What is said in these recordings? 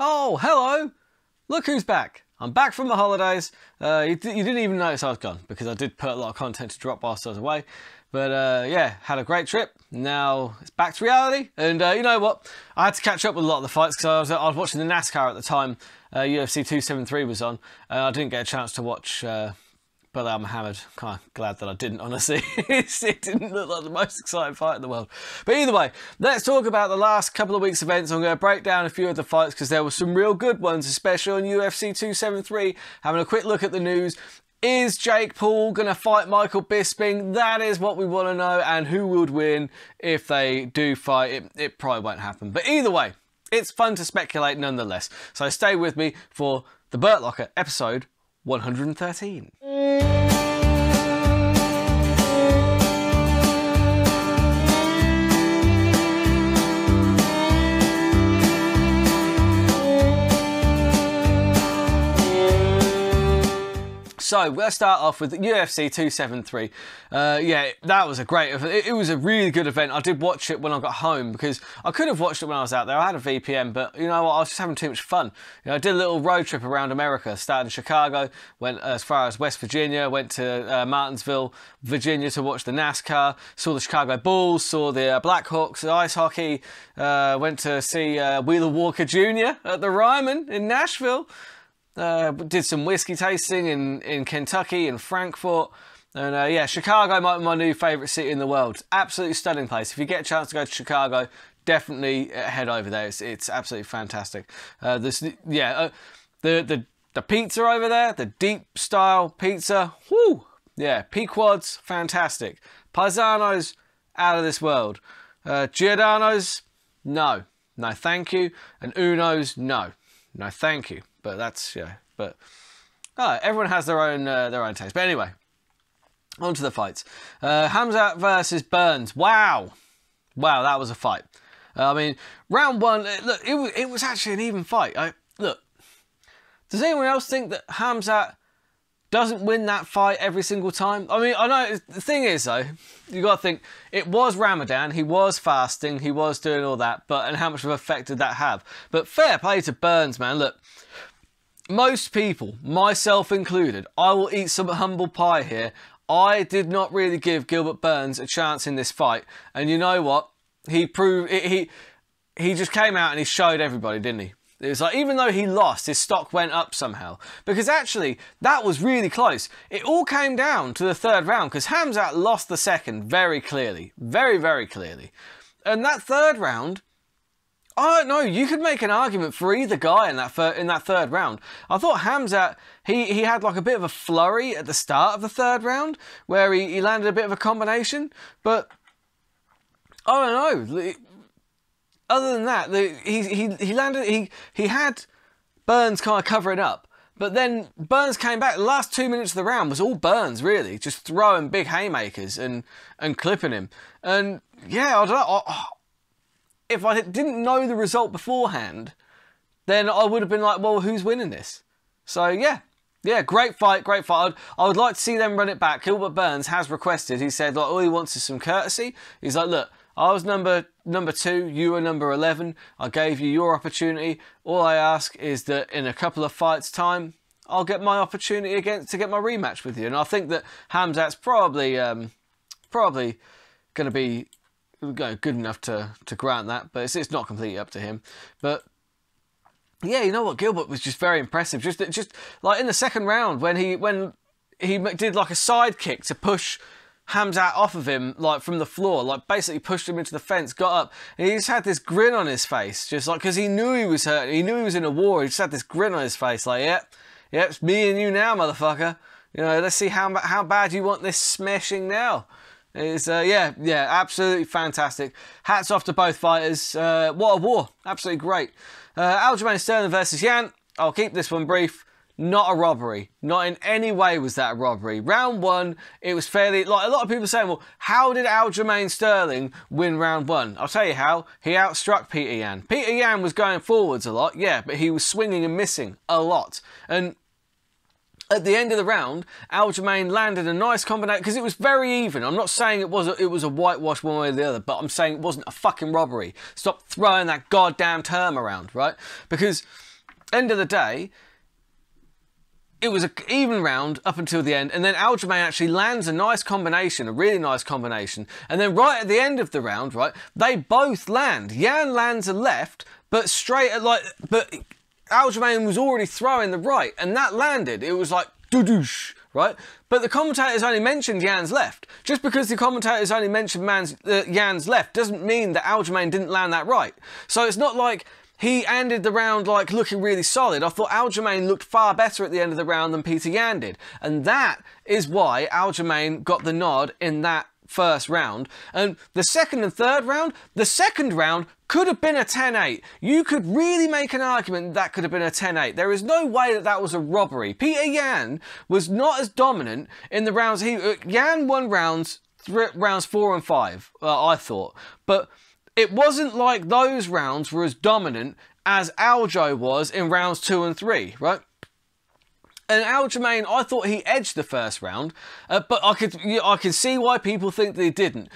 Oh, hello! Look who's back. I'm back from the holidays. You didn't even notice I was gone because I did put a lot of content to drop whilst I was away. But yeah, had a great trip. Now it's back to reality. And you know what? I had to catch up with a lot of the fights because I was watching the NASCAR at the time. UFC 273 was on. I didn't get a chance to watch Bilal Muhammad. Kind of glad that I didn't, honestly. It didn't look like the most exciting fight in the world. But either way, let's talk about the last couple of weeks' events. I'm going to break down a few of the fights because there were some real good ones, especially on UFC 273. Having a quick look at the news. Is Jake Paul going to fight Michael Bisping? That is what we want to know. And who would win if they do fight? It probably won't happen. But either way, it's fun to speculate nonetheless. So stay with me for the Burt Locker episode 113. So let's start off with UFC 273. Yeah, that was a great event. It was a really good event. I did watch it when I got home because I could have watched it when I was out there. I had a VPN, but you know what? I was just having too much fun. You know, I did a little road trip around America. Started in Chicago, went as far as West Virginia, went to Martinsville, Virginia to watch the NASCAR. Saw the Chicago Bulls, saw the Blackhawks, the ice hockey. Went to see Wheeler Walker Jr. at the Ryman in Nashville. Did some whiskey tasting in Kentucky and Frankfurt. And yeah, Chicago might be my new favourite city in the world. Absolutely stunning place. If you get a chance to go to Chicago, definitely head over there. It's absolutely fantastic. The pizza over there, the deep style pizza, whoo! Yeah, Pequod's fantastic. Paisanos, out of this world. Giordano's, no thank you. And Uno's, no thank you. But that's, yeah, but everyone has their own taste. But anyway, on to the fights. Hamza versus Burns. Wow, that was a fight. I mean, round one, look, it was actually an even fight. Look, does anyone else think that Hamza doesn't win that fight every single time? I mean, I know, the thing is though, you got to think, it was Ramadan, he was fasting, he was doing all that, and how much of an effect did that have? But fair play to Burns, man. Look, most people, myself included, I will eat some humble pie here. I did not really give Gilbert Burns a chance in this fight. And you know what? He proved, he just came out and he showed everybody, didn't he? It was like, even though he lost, his stock went up somehow. Because actually, that was really close. It all came down to the third round because Hamza lost the second very clearly. Very, very clearly. And that third round, I don't know, you could make an argument for either guy in that third round. I thought Hamza, he had like a bit of a flurry at the start of the third round where he landed a bit of a combination, but I don't know. Other than that, he had Burns kind of covering up, but then Burns came back. The last 2 minutes of the round was all Burns, really, just throwing big haymakers and clipping him. And yeah, I don't know. If I didn't know the result beforehand, then I would have been like, well, who's winning this? So yeah, great fight. I would like to see them run it back. Gilbert Burns has requested. He said, like, all he wants is some courtesy. He's like, look, I was number 2, you were number 11. I gave you your opportunity. All I ask is that in a couple of fights' time, I'll get my opportunity again to get my rematch with you. And I think that Hamzat's probably going to be good enough to grant that, but it's not completely up to him. But yeah, you know what, Gilbert was just very impressive. Just like in the second round when he did like a side kick to push Hamza off of him, like from the floor, like basically pushed him into the fence, got up, and he just had this grin on his face, just like, because he knew he was hurt, he knew he was in a war. He just had this grin on his face, like, yep, it's me and you now, motherfucker. You know, let's see how bad you want this smashing now. It's yeah, absolutely fantastic. Hats off to both fighters. What a war. Absolutely great. Algermain Sterling versus Yan. I'll keep this one brief. Not a robbery. Not in any way was that a robbery. Round one, it was fairly, like a lot of people saying, well, how did Algermain Sterling win round one? I'll tell you how. He outstruck Peter Yan. Peter Yan was going forwards a lot, yeah, but he was swinging and missing a lot. And At the end of the round, Algermain landed a nice combination, because it was very even. I'm not saying it was a whitewash one way or the other, but I'm saying it wasn't a fucking robbery. Stop throwing that goddamn term around, right? Because, end of the day, it was an even round up until the end, and then Algermain actually lands a nice combination, a really nice combination, and then right at the end of the round, right, they both land. Jan lands a left, but but Algermain was already throwing the right, and that landed. It was like, doo-doosh, right? But the commentators only mentioned Jan's left. Just because the commentators only mentioned Jan's left doesn't mean that Algermain didn't land that right. So it's not like he ended the round like looking really solid. I thought Algermain looked far better at the end of the round than Peter Jan did. And that is why Algermain got the nod in that first round. And the second and third round, the second round could have been a 10-8. You could really make an argument that could have been a 10-8. There is no way that that was a robbery. Peter Jan was not as dominant in the rounds. Jan won rounds 4 and 5, I thought. But it wasn't like those rounds were as dominant as Aljo was in rounds 2 and 3, right? And Algermain, I thought he edged the first round, but I can see why people think that he didn't.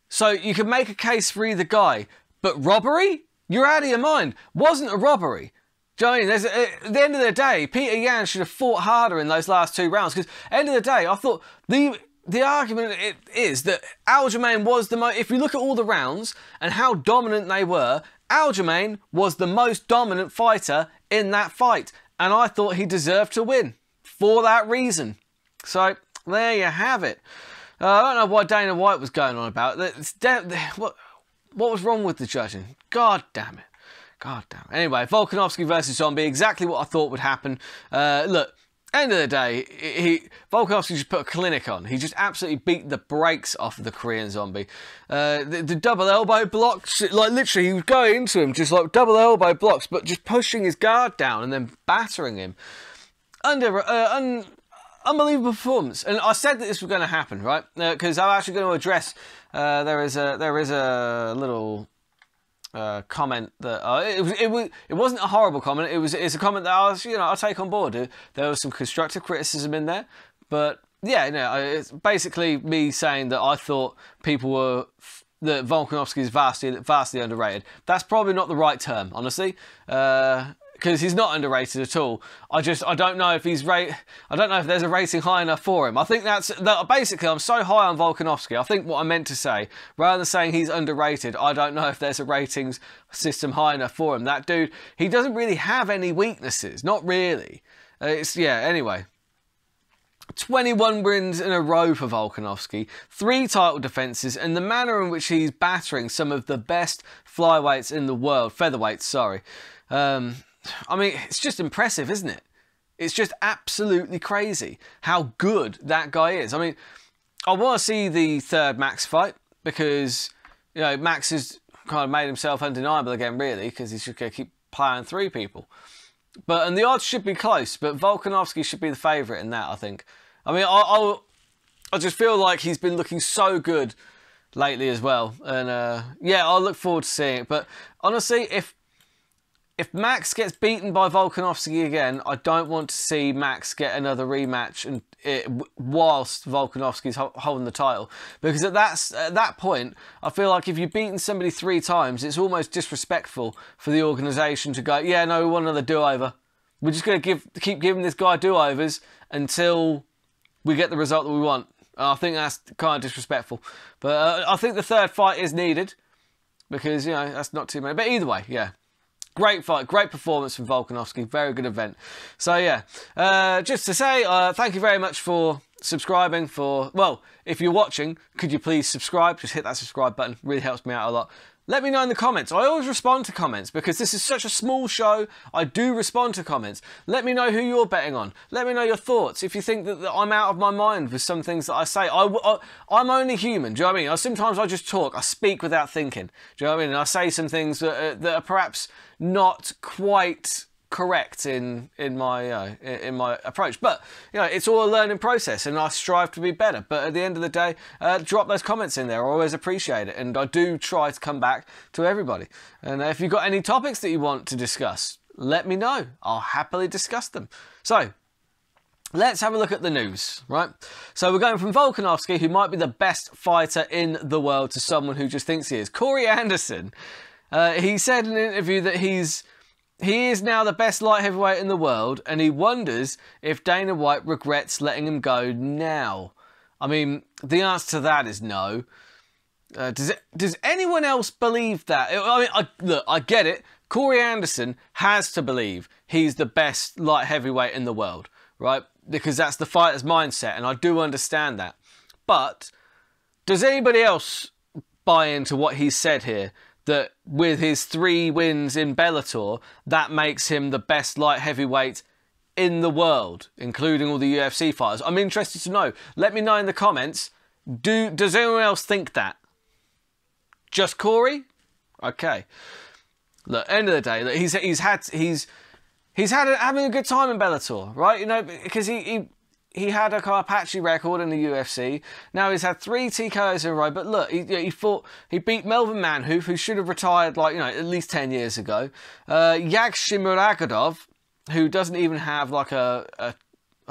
So you can make a case for either guy. But robbery? You're out of your mind. Wasn't a robbery. Do you know what I mean? At the end of the day, Peter Jan should have fought harder in those last 2 rounds. Because at the end of the day, I thought the argument is that Algermain was the most... If you look at all the rounds and how dominant they were, Algermain was the most dominant fighter in that fight. And I thought he deserved to win for that reason. So, there you have it. I don't know what Dana White was going on about. What was wrong with the judging? God damn it. God damn it. Anyway, Volkanovsky versus Zombie, exactly what I thought would happen. Look, end of the day, Volkanovsky just put a clinic on. He just absolutely beat the brakes off of the Korean Zombie. The double elbow blocks, like literally he would go into him, just like double elbow blocks, but just pushing his guard down and then battering him. Unbelievable performance. And I said that this was going to happen, right? Because I'm actually going to address... there is a little comment that it wasn't a horrible comment. It's a comment that I'll take on board. There was some constructive criticism in there, but yeah, it's basically me saying that I thought that Volkanovsky is vastly underrated. That's probably not the right term, honestly. Because he's not underrated at all. I don't know if I don't know if there's a rating high enough for him. I think basically I'm so high on Volkanovsky. I think what I meant to say, rather than saying he's underrated, I don't know if there's a ratings system high enough for him. That dude, he doesn't really have any weaknesses. Not really. Anyway. 21 wins in a row for Volkanovsky, 3 title defences, and the manner in which he's battering some of the best flyweights in the world, featherweights, sorry. I mean, it's just impressive, isn't it? It's just absolutely crazy how good that guy is. I mean, I want to see the third Max fight because, Max has kind of made himself undeniable again, really, because he's just going to keep playing 3 people. And the odds should be close, but Volkanovsky should be the favourite in that, I think. I mean, I just feel like he's been looking so good lately as well. And, yeah, I'll look forward to seeing it. But, honestly, if Max gets beaten by Volkanovsky again, I don't want to see Max get another rematch whilst Volkanovsky's holding the title. Because at that point, I feel like if you've beaten somebody 3 times, it's almost disrespectful for the organisation to go, yeah, no, we want another do-over. We're just going to keep giving this guy do-overs until we get the result that we want. And I think that's kind of disrespectful. But I think the third fight is needed because, that's not too many. But either way, yeah. Great fight, great performance from Volkanovsky, very good event. So yeah, just to say, thank you very much for subscribing. Well, if you're watching, could you please subscribe? Just hit that subscribe button, really helps me out a lot. Let me know in the comments. I always respond to comments because this is such a small show. I do respond to comments. Let me know who you're betting on. Let me know your thoughts. If you think that I'm out of my mind with some things that I say, I'm only human. Do you know what I mean? Sometimes I just talk. I speak without thinking. Do you know what I mean? And I say some things that are perhaps not quite correct in my approach, but it's all a learning process and I strive to be better. But at the end of the day, drop those comments in there. I always appreciate it, and I do try to come back to everybody. And if you've got any topics that you want to discuss, let me know. I'll happily discuss them. So let's have a look at the news, right? So we're going from Volkanovsky, who might be the best fighter in the world, to someone who just thinks he is. Corey Anderson, he said in an interview that he is now the best light heavyweight in the world, and he wonders if Dana White regrets letting him go now. I mean, the answer to that is no. Does anyone else believe that? I mean, look, I get it. Corey Anderson has to believe he's the best light heavyweight in the world, right? Because that's the fighter's mindset, and I do understand that. But does anybody else buy into what he said here? That with his 3 wins in Bellator, that makes him the best light heavyweight in the world, including all the UFC fighters. I'm interested to know. Let me know in the comments. Does anyone else think that? Just Corey? Okay. Look, end of the day, look, he's having a good time in Bellator, right? You know, because he had a kind of patchy record in the UFC. Now he's had 3 TKOs in a row. But look, he beat Melvin Manhoef, who should have retired, like, you know, at least 10 years ago. Yagshimuragadov, who doesn't even have like a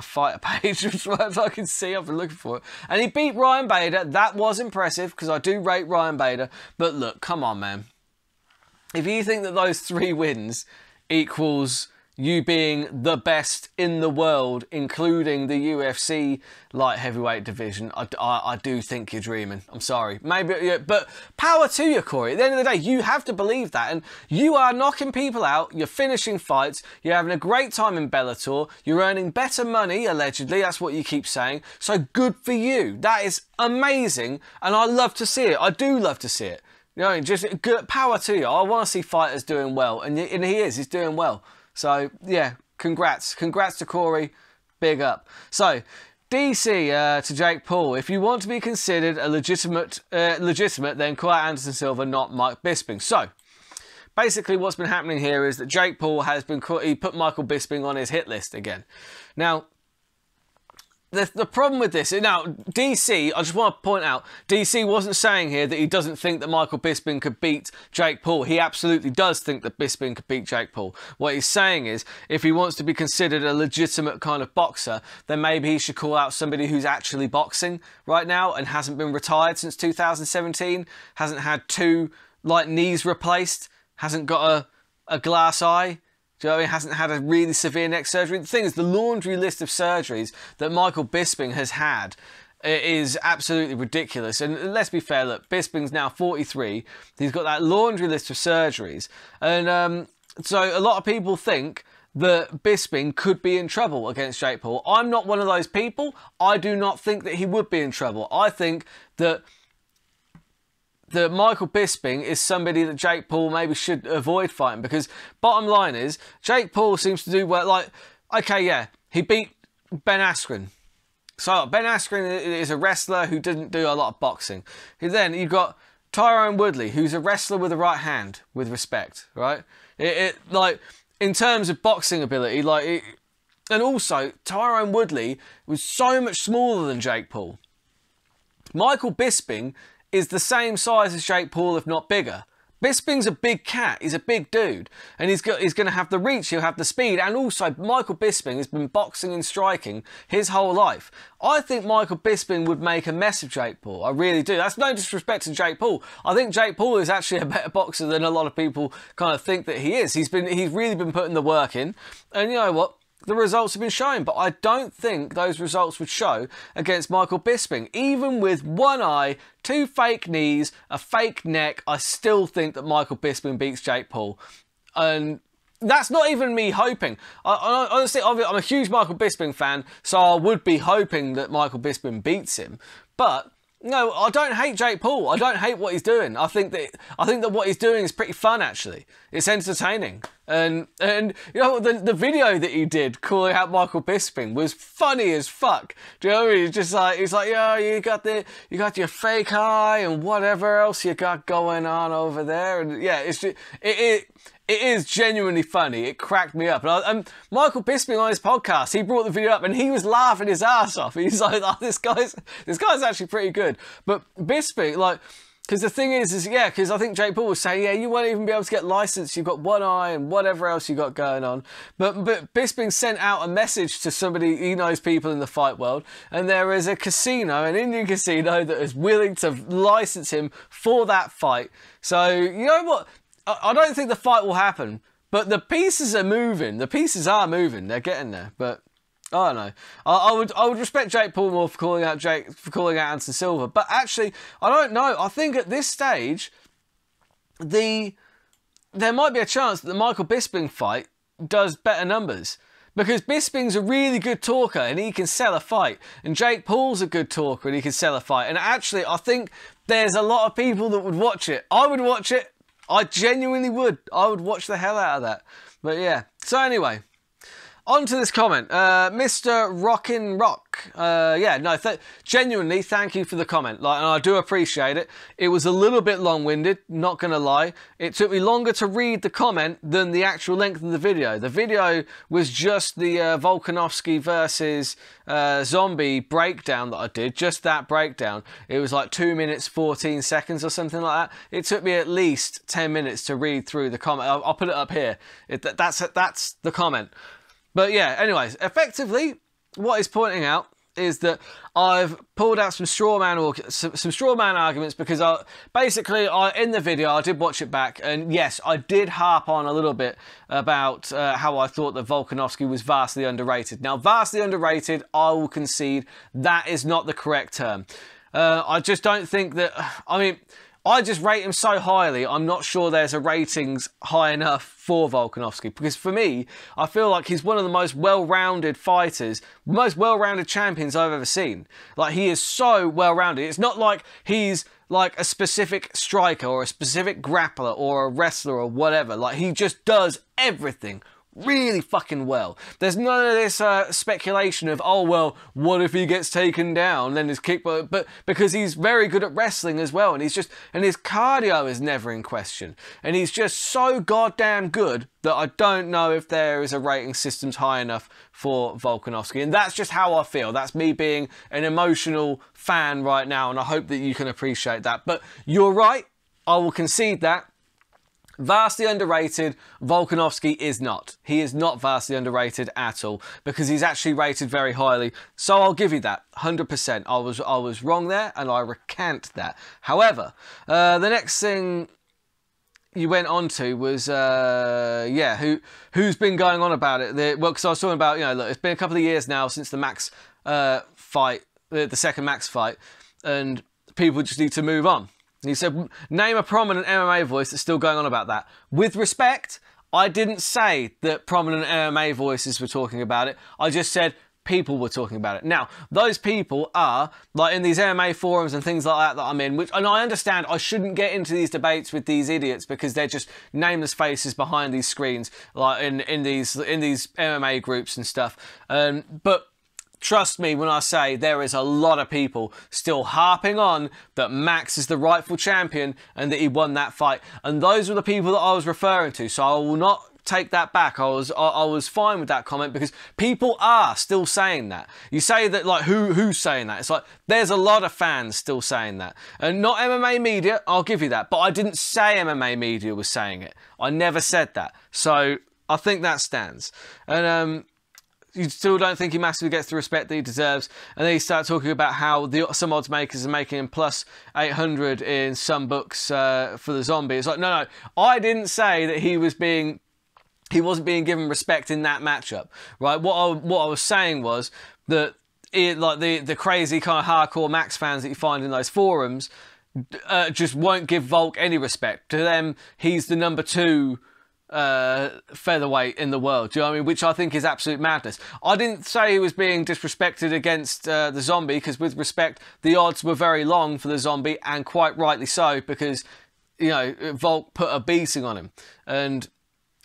fighter page, as far as I can see. I've been looking for it. And he beat Ryan Bader. That was impressive, because I do rate Ryan Bader. But look, come on, man. If you think that those 3 wins equals you being the best in the world, including the UFC light heavyweight division, I do think you're dreaming. I'm sorry. Maybe, yeah, but power to you, Corey. At the end of the day, you have to believe that. And you are knocking people out. You're finishing fights. You're having a great time in Bellator. You're earning better money, allegedly. That's what you keep saying. So good for you. That is amazing. And I love to see it. I do love to see it. You know, just good power to you. I want to see fighters doing well. And he is. He's doing well. So, yeah, congrats. Congrats to Corey. Big up. So, DC to Jake Paul. If you want to be considered a legitimate, then call out Anderson Silva, not Mike Bisping. So, basically what's been happening here is that Jake Paul has been... He put Michael Bisping on his hit list again. Now, the problem with this... Now, DC, I just want to point out, DC wasn't saying here that he doesn't think that Michael Bisping could beat Jake Paul. He absolutely does think that Bisping could beat Jake Paul. What he's saying is, if he wants to be considered a legitimate kind of boxer, then maybe he should call out somebody who's actually boxing right now and hasn't been retired since 2017, hasn't had 2, like, knees replaced, hasn't got a glass eye. Do you know what I mean? Hasn't had a really severe neck surgery. The thing is, the laundry list of surgeries that Michael Bisping has had is absolutely ridiculous. And let's be fair, look, Bisping's now 43. He's got that laundry list of surgeries. And so a lot of people think that Bisping could be in trouble against Jake Paul. I'm not one of those people. I do not think that he would be in trouble. I think that Michael Bisping is somebody that Jake Paul maybe should avoid fighting, because bottom line is, Jake Paul seems to do well. Like, okay, yeah, he beat Ben Askren. So Ben Askren is a wrestler who didn't do a lot of boxing. Then you've got Tyrone Woodley, who's a wrestler with a right hand, with respect, right? Like, in terms of boxing ability, and also Tyrone Woodley was so much smaller than Jake Paul. Michael Bisping is the same size as Jake Paul, if not bigger. Bisping's a big cat. He's a big dude. And he's going to have the reach, he'll have the speed. And also, Michael Bisping has been boxing and striking his whole life. I think Michael Bisping would make a mess of Jake Paul. I really do. That's no disrespect to Jake Paul. I think Jake Paul is actually a better boxer than a lot of people kind of think that he is. He's really been putting the work in. And you know what? The results have been showing, but I don't think those results would show against Michael Bisping. Even with 1 eye, 2 fake knees, a fake neck, I still think that Michael Bisping beats Jake Paul. And that's not even me hoping. Honestly, I'm a huge Michael Bisping fan, so I would be hoping that Michael Bisping beats him. But no, I don't hate Jake Paul. I don't hate what he's doing. I think that what he's doing is pretty fun, actually. It's entertaining. And you know, the video that he did calling out Michael Bisping was funny as fuck. Do you know what I mean? It's just like, he's like, yeah, you got your fake eye and whatever else you got going on over there. And yeah, it's just, it is genuinely funny. It cracked me up. And Michael Bisping on his podcast, he brought the video up and he was laughing his ass off. He's like, oh, this guy's actually pretty good. But Bisping, like, Because the thing is yeah, because I think Jake Paul was saying, yeah, you won't even be able to get licensed. You've got one eye and whatever else you got going on. But Bisping sent out a message to somebody, he knows people in the fight world, and there is a casino, an Indian casino, that is willing to license him for that fight. So, you know what? I don't think the fight will happen, but the pieces are moving. The pieces are moving. They're getting there. But I don't know. I would respect Jake Paul more for calling out Anderson Silva, but actually, I don't know. I think at this stage, there might be a chance that the Michael Bisping fight does better numbers, because Bisping's a really good talker and he can sell a fight, and Jake Paul's a good talker and he can sell a fight. And actually, I think there's a lot of people that would watch it. I would watch it. I genuinely would. I would watch the hell out of that. But yeah. So anyway. On to this comment, Mr. Rockin' Rock. Yeah, no, genuinely, thank you for the comment. Like, and I do appreciate it. It was a little bit long-winded, not gonna lie. It took me longer to read the comment than the actual length of the video. The video was just the Volkanovsky versus Zombie breakdown that I did, just that breakdown. It was like 2 minutes, 14 seconds or something like that. It took me at least 10 minutes to read through the comment. I'll put it up here. That's the comment. But yeah, anyways, effectively, what he's pointing out is that I've pulled out some straw man arguments, because in the video I did watch it back, and yes, I did harp on a little bit about how I thought that Volkanovsky was vastly underrated. Now, vastly underrated, I will concede that is not the correct term. I just don't think that. I mean, I just rate him so highly, I'm not sure there's a ratings high enough for Volkanovsky. Because for me, I feel like he's one of the most well-rounded fighters, most well-rounded champions I've ever seen. Like, he is so well-rounded. It's not like he's like a specific striker or a specific grappler or a wrestler or whatever. Like, he just does everything really fucking well. There's none of this speculation of, oh, well, what if he gets taken down, then his kick, but because he's very good at wrestling as well, and his cardio is never in question, and he's just so goddamn good that I don't know if there is a rating system high enough for Volkanovsky. And that's just how I feel. That's me being an emotional fan right now, and I hope that you can appreciate that. But you're right, I will concede that. Vastly underrated, Volkanovsky is not. He is not vastly underrated at all, because he's actually rated very highly. So I'll give you that, 100%. I was wrong there, and I recant that. However, the next thing you went on to was, yeah, who's been going on about it? Well, because I was talking about, you know, look, it's been a couple of years now since the Max fight, the second Max fight, and people just need to move on. He said, name a prominent MMA voice that's still going on about that. With respect, I didn't say that prominent MMA voices were talking about it. I just said people were talking about it. Now, those people are, like, in these MMA forums and things like that I'm in, and I understand I shouldn't get into these debates with these idiots, because they're just nameless faces behind these screens, like in these MMA groups and stuff. But trust me when I say there is a lot of people still harping on that Max is the rightful champion and that he won that fight. And those were the people that I was referring to. So I will not take that back. I was fine with that comment, because people are still saying that. You say that, like, who's saying that? It's like, there's a lot of fans still saying that. And not MMA media, I'll give you that. But I didn't say MMA media was saying it. I never said that. So I think that stands. And, you still don't think he massively gets the respect that he deserves. And then you start talking about how some odds makers are making him plus 800 in some books for the Zombie. It's like, no, I didn't say that he wasn't being given respect in that matchup, right? What I was saying was that like the crazy kind of hardcore Max fans that you find in those forums just won't give Volk any respect. To them, he's the number 2 featherweight in the world. Do you know what I mean? Which I think is absolute madness. I didn't say he was being disrespected against the Zombie, because with respect, the odds were very long for the Zombie, and quite rightly so, because, you know, Volk put a beating on him, and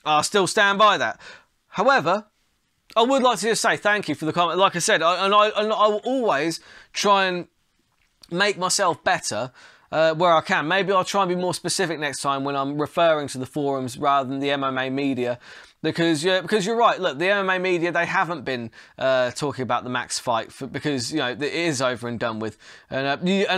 I still stand by that. However, I would like to just say thank you for the comment. Like I said, I will always try and make myself better where I can. Maybe I'll try and be more specific next time when I'm referring to the forums rather than the MMA media. Because you're right. Look, the MMA media, they haven't been talking about the Max fight because, you know, it is over and done with. And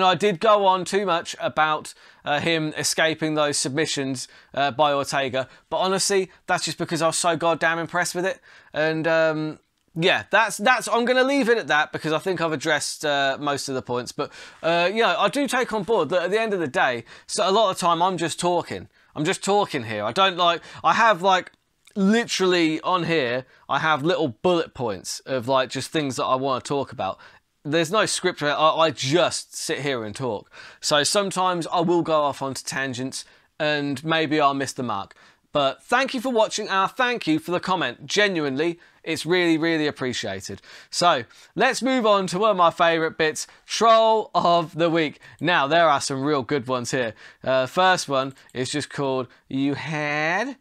I did go on too much about him escaping those submissions by Ortega. But honestly, that's just because I was so goddamn impressed with it. And yeah, that's. I'm going to leave it at that because I think I've addressed most of the points. But you know, I do take on board that at the end of the day, so a lot of the time I'm just talking. I'm just talking here. I have like. Literally on here, I have little bullet points of like just things that I want to talk about. There's no script. I just sit here and talk. So sometimes I will go off onto tangents and maybe I'll miss the mark. But thank you for watching and thank you for the comment. Genuinely, it's really, really appreciated. So let's move on to one of my favourite bits, Troll of the Week. Now, there are some real good ones here. First one is just called You Had...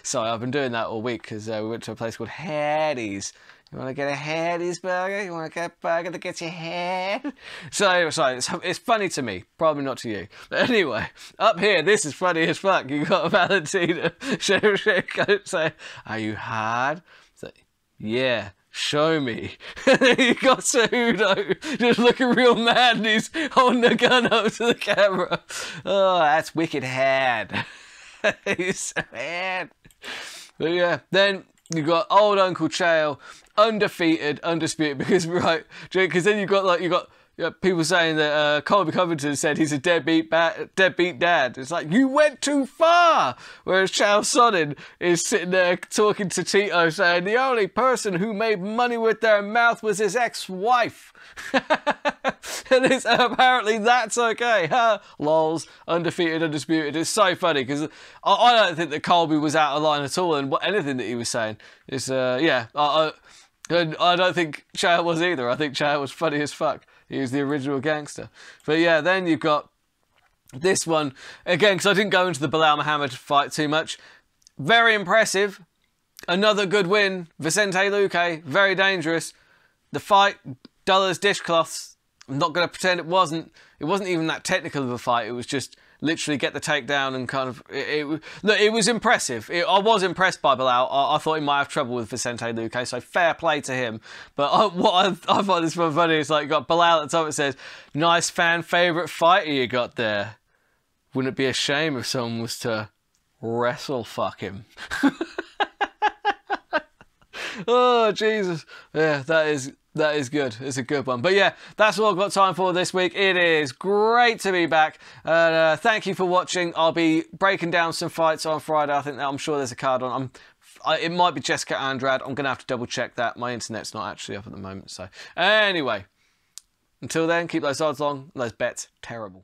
Sorry, I've been doing that all week because we went to a place called Hattie's. You want to get a Hattie's burger? You want to get a burger that gets your head? So, sorry, it's funny to me, probably not to you. But anyway, up here, this is funny as fuck. You got Valentina. Say, are you hard? Say, yeah. Show me. And then you got Cejudo just looking real mad and he's holding a gun up to the camera. Oh, that's wicked hard. He's so mad. But yeah, then you got old Uncle Chael, undefeated, undisputed, because then you got people saying that Colby Covington said he's a deadbeat dad. It's like, you went too far. Whereas Chael Sonnen is sitting there talking to Tito saying the only person who made money with their mouth was his ex-wife. And apparently that's okay. Lols, undefeated, undisputed. It's so funny because I don't think that Colby was out of line at all and anything that he was saying is, yeah. And I don't think Chael was either. I think Chael was funny as fuck. He was the original gangster. But yeah, then you've got this one. Again, because I didn't go into the Bilal Muhammad fight too much. Very impressive. Another good win. Vicente Luque, very dangerous. The fight, dull as dishcloths. I'm not going to pretend it wasn't even that technical of a fight. It was just literally get the takedown and kind of... Look, it was impressive. I was impressed by Bilal. I thought he might have trouble with Vicente Luque, so fair play to him. But what I find this one funny is like you got Bilal at the top, it says, nice fan favourite fighter you got there. Wouldn't it be a shame if someone was to wrestle fuck him? Oh, Jesus. Yeah, that is good. It's a good one. But yeah, that's all I've got time for this week. It is great to be back. Thank you for watching. I'll be breaking down some fights on Friday. I'm sure there's a card on. It might be Jessica Andrade. I'm going to have to double check that. My internet's not actually up at the moment. So anyway, until then, keep those odds long, those bets terrible.